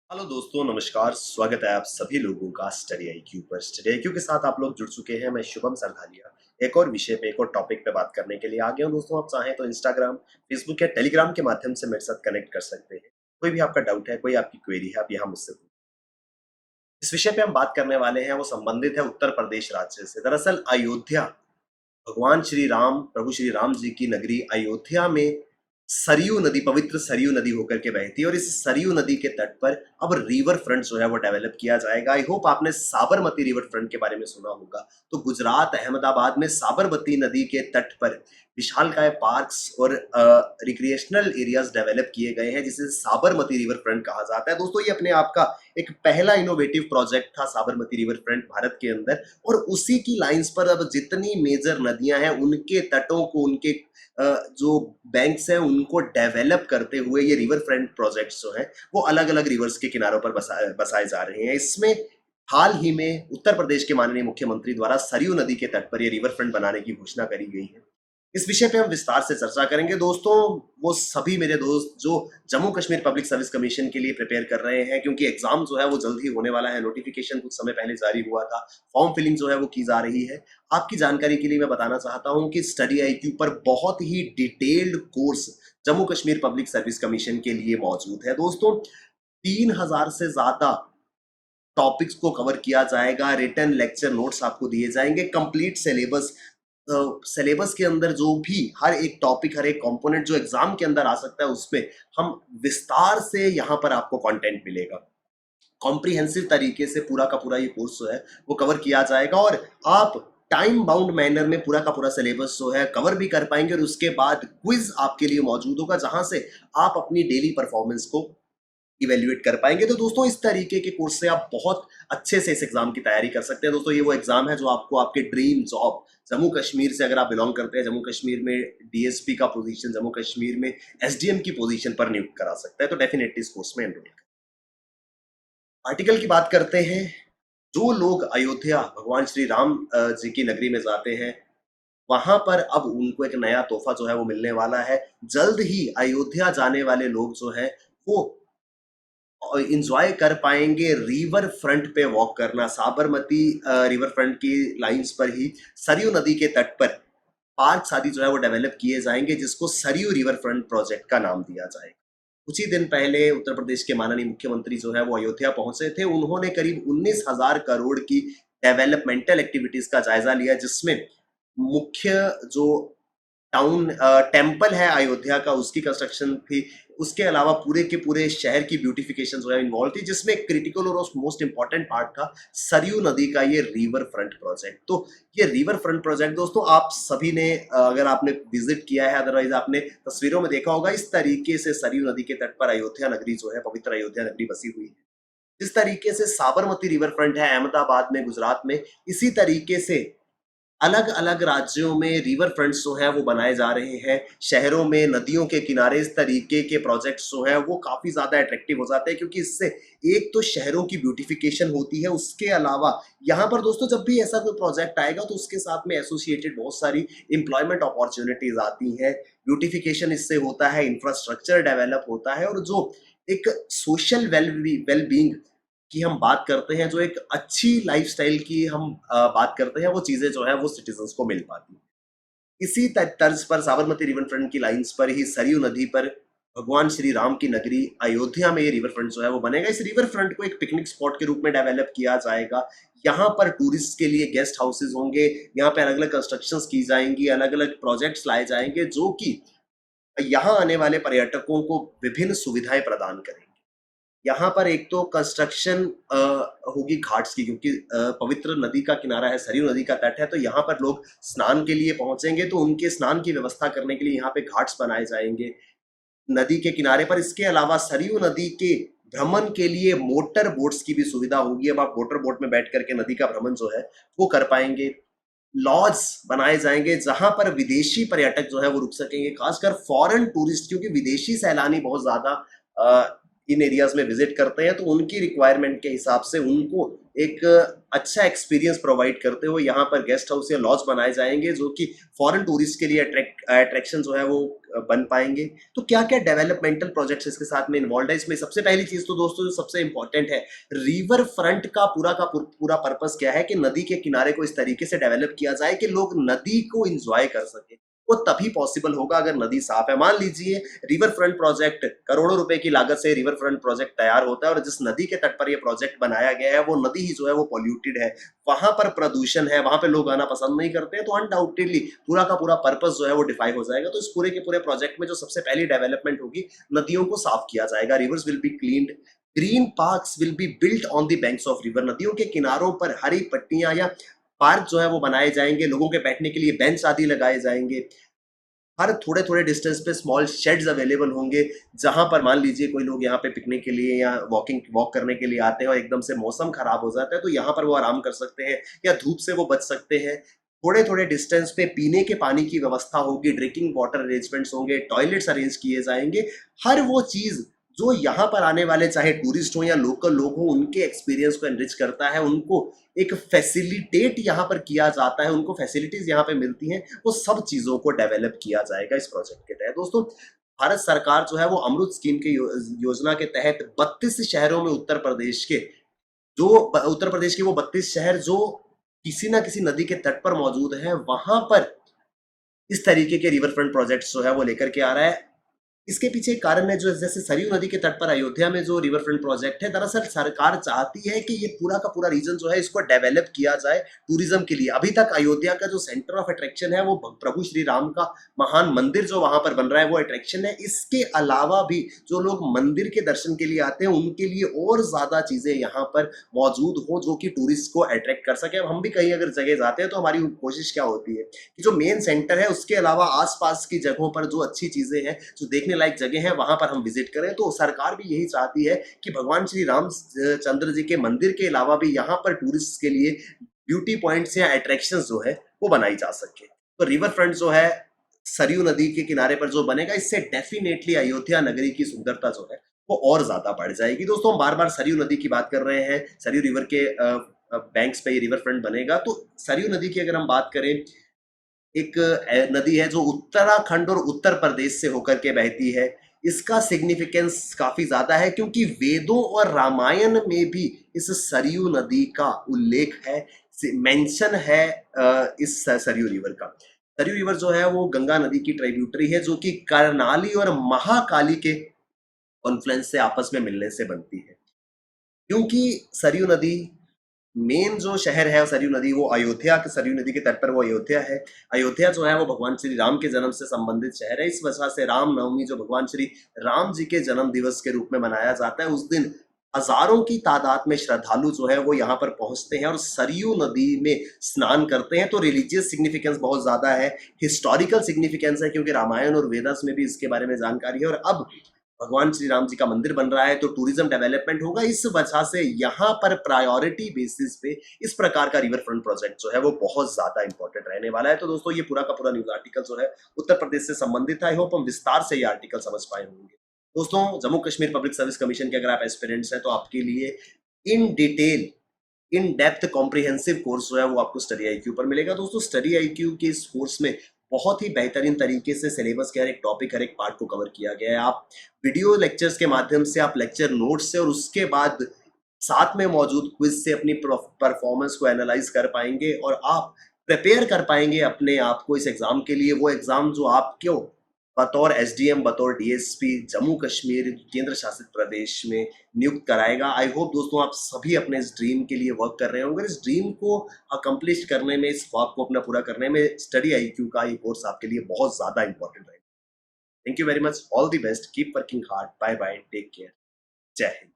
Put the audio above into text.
Hello दोस्तों, नमस्कार। स्वागत है आप सभी लोगों का स्टडी आईक्यू पर। स्टडी आईक्यू के साथ आप लोग जुड़ चुके हैं। मैं शुभम सरधालिया एक और विषय पे, एक और टॉपिक पे बात करने के लिए आ गया हूं। दोस्तों, आप चाहें तो इंस्टाग्राम, फेसबुक या टेलीग्राम के माध्यम से मेरे साथ कनेक्ट कर सकते हैं। कोई भी आपका डाउट है, कोई आपकी क्वेरी है, आप यहाँ मुझसे पूछें। इस विषय पे हम बात करने वाले हैं वो संबंधित है उत्तर प्रदेश राज्य से। दरअसल अयोध्या, भगवान श्री राम, प्रभु श्री राम जी की नगरी अयोध्या में सरयू नदी, पवित्र सरयू नदी होकर के बहती है और इस सरयू नदी के तट पर अब रिवर फ्रंट जो है वो डेवलप किया जाएगा। आई होप आपने साबरमती रिवर फ्रंट के बारे में सुना होगा। तो गुजरात, अहमदाबाद में साबरमती नदी के तट पर विशालकाय पार्क्स और रिक्रिएशनल एरियाज डेवलप किए गए हैं, जिसे साबरमती रिवर फ्रंट कहा जाता है। दोस्तों, ये अपने आप का एक पहला इनोवेटिव प्रोजेक्ट था साबरमती रिवर फ्रंट भारत के अंदर, और उसी की लाइंस पर अब जितनी मेजर नदियां हैं उनके तटों को, उनके जो बैंक्स हैं उनको डेवलप करते हुए ये रिवर फ्रंट प्रोजेक्ट्स जो हैं वो अलग अलग रिवर्स के किनारों पर बसाए जा रहे हैं। इसमें हाल ही में उत्तर प्रदेश के माननीय मुख्यमंत्री द्वारा सरयू नदी के तट पर ये रिवर फ्रंट बनाने की घोषणा करी गई है। इस विषय पे हम विस्तार से चर्चा करेंगे। दोस्तों, वो सभी मेरे दोस्त जो Jammu Kashmir public service commission के लिए प्रिपेयर कर रहे हैं, क्योंकि एग्जाम जो है वो जल्द ही होने वाला है। नोटिफिकेशन कुछ समय पहले जारी हुआ था, फॉर्म फिलिंग जो है वो की जा रही है। आपकी जानकारी के लिए मैं बताना चाहता हूं कि स्टडी आईक्यू पर बहुत ही detailed course Jammu Kashmir public service commission के लिए मौजूद है। दोस्तों, 3000 से ज्यादा टॉपिक्स को कवर किया जाएगा। रिटन लेक्चर नोट्स आपको दिए जाएंगे। कंप्लीट सिलेबस, सिलेबस के अंदर जो भी हर एक टॉपिक, हर एक कंपोनेंट जो एग्जाम के अंदर आ सकता है, उसमें हम विस्तार से यहाँ पर आपको कंटेंट मिलेगा। कॉम्प्रिहेंसिव तरीके से पूरा का पूरा ये कोर्स जो है वो कवर किया जाएगा और आप टाइम बाउंड मैनर में पूरा का पूरा सिलेबस जो है कवर भी कर पाएंगे। और उसके बाद क्विज आपके लिए मौजूद होगा, जहां से आप अपनी डेली परफॉर्मेंस को इवेल्युएट कर पाएंगे। तो दोस्तों, इस तरीके के कोर्स से आप बहुत अच्छे से इस एग्जाम की तैयारी कर सकते हैं। दोस्तों, ये वो एग्जाम है जो आपको आपके ड्रीम जॉब, जम्मू कश्मीर से अगर आप बिलोंग करते हैं, जम्मू कश्मीर में डीएसपी का पोजीशन, जम्मू कश्मीर में एसडीएम की पोजीशन पर नियुक्त करा सकता है। तो डेफिनेटली इस कोर्स में एनरोल करें। आर्टिकल की बात करते हैं। जो लोग अयोध्या, भगवान श्री राम जी की नगरी में जाते हैं, वहां पर अब उनको एक नया तोहफा जो है वो मिलने वाला है। जल्द ही अयोध्या जाने वाले लोग जो हैं वो इंजॉय कर पाएंगे रिवर फ्रंट पे वॉक करना। साबरमती रिवर फ्रंट की लाइंस पर ही सरयू नदी के तट पर पार्क आदि जो है वो डेवलप किए जाएंगे, जिसको सरयू रिवर फ्रंट प्रोजेक्ट का नाम दिया जाएगा। कुछ ही दिन पहले उत्तर प्रदेश के माननीय मुख्यमंत्री जो है वो अयोध्या पहुंचे थे। उन्होंने करीब 19,000 करोड़ की डेवलपमेंटल एक्टिविटीज का जायजा लिया, जिसमें मुख्य जो टाउन टेम्पल है अयोध्या का, उसकी कंस्ट्रक्शन थी। उसके अलावा पूरे के पूरे शहर की ब्यूटिफिकेशन जो है इन्वॉल्व थी, जिसमें क्रिटिकल और मोस्ट इंपॉर्टेंट पार्ट था सरयू नदी का ये रिवर फ्रंट प्रोजेक्ट। तो ये रिवर फ्रंट प्रोजेक्ट दोस्तों, आप सभी ने अगर आपने विजिट किया है, अदरवाइज आपने तस्वीरों में देखा होगा, इस तरीके से सरयू नदी के तट पर अयोध्या नगरी जो है, पवित्र अयोध्या नगरी बसी हुई है। जिस तरीके से साबरमती रिवर फ्रंट है अहमदाबाद में, गुजरात में, इसी तरीके से अलग अलग राज्यों में रिवर फ्रंट्स जो हैं वो बनाए जा रहे हैं। शहरों में नदियों के किनारे इस तरीके के प्रोजेक्ट्स जो हैं वो काफ़ी ज़्यादा अट्रैक्टिव हो जाते हैं, क्योंकि इससे एक तो शहरों की ब्यूटिफिकेशन होती है, उसके अलावा यहाँ पर दोस्तों जब भी ऐसा कोई प्रोजेक्ट आएगा तो उसके साथ में एसोसिएटेड बहुत सारी एम्प्लॉयमेंट अपॉर्चुनिटीज आती हैं। ब्यूटिफिकेशन इससे होता है, इंफ्रास्ट्रक्चर डेवलप होता है, और जो एक सोशल वेल बींग की हम बात करते हैं, जो एक अच्छी लाइफस्टाइल की हम बात करते हैं, वो चीजें जो है वो सिटीजन्स को मिल पाती हैं। इसी तर्ज पर साबरमती रिवर फ्रंट की लाइंस पर ही सरयू नदी पर भगवान श्री राम की नगरी अयोध्या में ये रिवर फ्रंट जो है वो बनेगा। इस रिवर फ्रंट को एक पिकनिक स्पॉट के रूप में डेवलप किया जाएगा। यहाँ पर टूरिस्ट के लिए गेस्ट हाउसेज होंगे, यहाँ पे अलग अलग कंस्ट्रक्शंस की जाएंगी, अलग अलग प्रोजेक्ट्स लाए जाएंगे, जो कि यहाँ आने वाले पर्यटकों को विभिन्न सुविधाएं प्रदान करेंगे। यहाँ पर एक तो कंस्ट्रक्शन होगी घाट्स की, क्योंकि पवित्र नदी का किनारा है, सरयू नदी का तट है, तो यहाँ पर लोग स्नान के लिए पहुंचेंगे, तो उनके स्नान की व्यवस्था करने के लिए यहाँ पे घाट्स बनाए जाएंगे नदी के किनारे पर। इसके अलावा सरयू नदी के भ्रमण के लिए मोटर बोट्स की भी सुविधा होगी। अब आप मोटर बोट में बैठ करके नदी का भ्रमण जो है वो कर पाएंगे। लॉज बनाए जाएंगे जहां पर विदेशी पर्यटक जो है वो रुक सकेंगे, खासकर फॉरेन टूरिस्ट, क्योंकि विदेशी सैलानी बहुत ज्यादा इन एरियाज में विजिट करते हैं, तो उनकी रिक्वायरमेंट के हिसाब से उनको एक अच्छा एक्सपीरियंस प्रोवाइड करते हुए यहाँ पर गेस्ट हाउस या लॉज बनाए जाएंगे, जो कि फॉरेन टूरिस्ट के लिए अट्रैक्शन जो है वो बन पाएंगे। तो क्या क्या डेवलपमेंटल प्रोजेक्ट्स इसके साथ में इन्वॉल्व है, इसमें सबसे पहली चीज तो दोस्तों जो सबसे इंपॉर्टेंट है, रिवर फ्रंट का पूरा पर्पस क्या है कि नदी के किनारे को इस तरीके से डेवलप किया जाए कि लोग नदी को इंजॉय कर सके। वो तभी पॉसिबल होगा अगर नदी साफ है। मान लीजिए रिवर फ्रंट प्रोजेक्ट, करोड़ों रुपए की लागत से रिवर फ्रंट प्रोजेक्ट तैयार होता है और जिस नदी के तट पर ये प्रोजेक्ट बनाया गया है वो नदी ही जो है वो पॉल्यूटेड है, वहां पर प्रदूषण है, वहां पे लोग आना पसंद नहीं करते हैं, तो अनडाउटेडली पूरा का पूरा पर्पस जो है वो डिफाई हो जाएगा। तो इस पूरे के पूरे प्रोजेक्ट में जो सबसे पहली डेवलपमेंट होगी, नदियों को साफ किया जाएगा, reverse will be cleaned, green parks will be built on the banks of river, नदियों के किनारों पर हरी पट्टियां या पार्क जो है वो बनाए जाएंगे, लोगों के बैठने के लिए बेंच आदि लगाए जाएंगे, हर थोड़े थोड़े डिस्टेंस पे स्मॉल शेड्स अवेलेबल होंगे, जहां पर मान लीजिए कोई लोग यहाँ पे पिकनिक के लिए या वॉक करने के लिए आते हैं और एकदम से मौसम खराब हो जाता है तो यहाँ पर वो आराम कर सकते हैं या धूप से वो बच सकते हैं। थोड़े थोड़े डिस्टेंस पे पीने के पानी की व्यवस्था होगी, ड्रिंकिंग वाटर अरेंजमेंट्स होंगे, टॉयलेट्स अरेंज किए जाएंगे। हर वो चीज जो यहाँ पर आने वाले चाहे टूरिस्ट हो या लोकल लोग हो उनके एक्सपीरियंस को एनरिच करता है, उनको एक फैसिलिटेट यहाँ पर किया जाता है, उनको फैसिलिटीज यहाँ पे मिलती हैं, वो सब चीजों को डेवलप किया जाएगा इस प्रोजेक्ट के तहत। दोस्तों भारत सरकार जो है वो अमृत स्कीम के योजना के तहत 32 शहरों में उत्तर प्रदेश के वो 32 शहर जो किसी ना किसी नदी के तट पर मौजूद है, वहां पर इस तरीके के रिवर फ्रंट प्रोजेक्ट्स जो है वो लेकर के आ रहा है। इसके पीछे एक कारण है, जो जैसे सरयू नदी के तट पर अयोध्या में जो रिवर फ्रंट प्रोजेक्ट है, दरअसल सरकार चाहती है कि ये पूरा का पूरा रीजन जो है इसको डेवलप किया जाए टूरिज्म के लिए। अभी तक अयोध्या का जो सेंटर ऑफ अट्रैक्शन है वो प्रभु श्री राम का महान मंदिर जो वहां पर बन रहा है वो अट्रैक्शन है। इसके अलावा भी जो लोग मंदिर के दर्शन के लिए आते हैं उनके लिए और ज्यादा चीजें यहाँ पर मौजूद हो जो कि टूरिस्ट को अट्रैक्ट कर सके। अब हम भी कहीं अगर जगह जाते हैं तो हमारी कोशिश क्या होती है कि जो मेन सेंटर है उसके अलावा आसपास की जगहों पर जो अच्छी चीजें हैं, जो देखने लायक जगह है, वहां पर हम विजिट करें। तो सरकार भी यही चाहती है कि भगवान श्री रामचंद्र जी के मंदिर के अलावा भी यहाँ पर टूरिस्ट के लिए ब्यूटी पॉइंट्स या अट्रैक्शंस जो है वो बनाई जा सके। तो रिवर फ्रंट जो है सरयू नदी के किनारे पर जो बनेगा, इससे डेफिनेटली अयोध्या नगरी की सुंदरता जो है वो और ज्यादा बढ़ जाएगी। दोस्तों हम बार बार सरयू नदी की बात कर रहे हैं, सरयू रिवर के बैंक्स पे ये रिवर फ्रंट बनेगा। तो सरयू नदी की अगर हम बात करें, एक नदी है जो उत्तराखंड और उत्तर प्रदेश से होकर के बहती है। इसका सिग्निफिकेंस काफी ज्यादा है क्योंकि वेदों और रामायण में भी इस सरयू नदी का उल्लेख है, मेंशन है इस सरयू रिवर का। सरयू रिवर जो है वो गंगा नदी की ट्राइब्यूटरी है जो कि कर्णाली और महाकाली के कॉन्फ्लुएंस से आपस में मिलने से बनती है। क्योंकि सरयू नदी मेन जो शहर है सरयू नदी वो अयोध्या के, सरयू नदी के तट पर वो अयोध्या है। अयोध्या जो है वो भगवान श्री राम के जन्म से संबंधित शहर है। इस वजह से राम नवमी जो भगवान श्री राम जी के जन्म दिवस के रूप में मनाया जाता है, उस दिन हजारों की तादाद में श्रद्धालु जो है वो यहाँ पर पहुंचते हैं और सरयू नदी में स्नान करते हैं। तो रिलीजियस सिग्निफिकेंस बहुत ज्यादा है, हिस्टोरिकल सिग्निफिकेंस है क्योंकि रामायण और वेदास में भी इसके बारे में जानकारी है। और अब भगवान श्री राम जी का मंदिर बन रहा है तो टूरिज्म डेवलपमेंट होगा। इस वजह से यहाँ पर प्रायोरिटी बेसिस पे इस प्रकार का रिवर फ्रंट प्रोजेक्ट जो है वो बहुत ज्यादा इंपॉर्टेंट रहने वाला है। तो दोस्तों ये पूरा का पूरा न्यूज आर्टिकल जो है उत्तर प्रदेश से संबंधित है। आई होप हम विस्तार से ये आर्टिकल समझ पाए होंगे। दोस्तों Jammu Kashmir public service commission के अगर आप एस्पिरेंट्स हैं तो आपके लिए in detail in depth comprehensive course जो है वो आपको स्टडी आईक्यू पर मिलेगा। दोस्तों स्टडी आईक्यू के इस कोर्स में बहुत ही बेहतरीन तरीके से सिलेबस के हर एक टॉपिक, हर एक पार्ट को कवर किया गया है। आप वीडियो लेक्चर्स के माध्यम से, आप लेक्चर नोट्स से और उसके बाद साथ में मौजूद क्विज से अपनी परफॉर्मेंस को एनालाइज कर पाएंगे और आप प्रिपेयर कर पाएंगे अपने आप को इस एग्जाम के लिए। वो एग्जाम जो आपको बतौर एसडीएम, बतौर डीएसपी जम्मू कश्मीर केंद्र शासित प्रदेश में नियुक्त कराएगा। आई होप दोस्तों आप सभी अपने इस ड्रीम के लिए वर्क कर रहे होंगे। इस ड्रीम को अकम्प्लिश करने में, इस ख्वाब को अपना पूरा करने में स्टडी आईक्यू का ये कोर्स आपके लिए बहुत ज्यादा इंपॉर्टेंट रहेगा। Thank you very much, all the best, keep working hard, bye bye, take care, जय हिंद।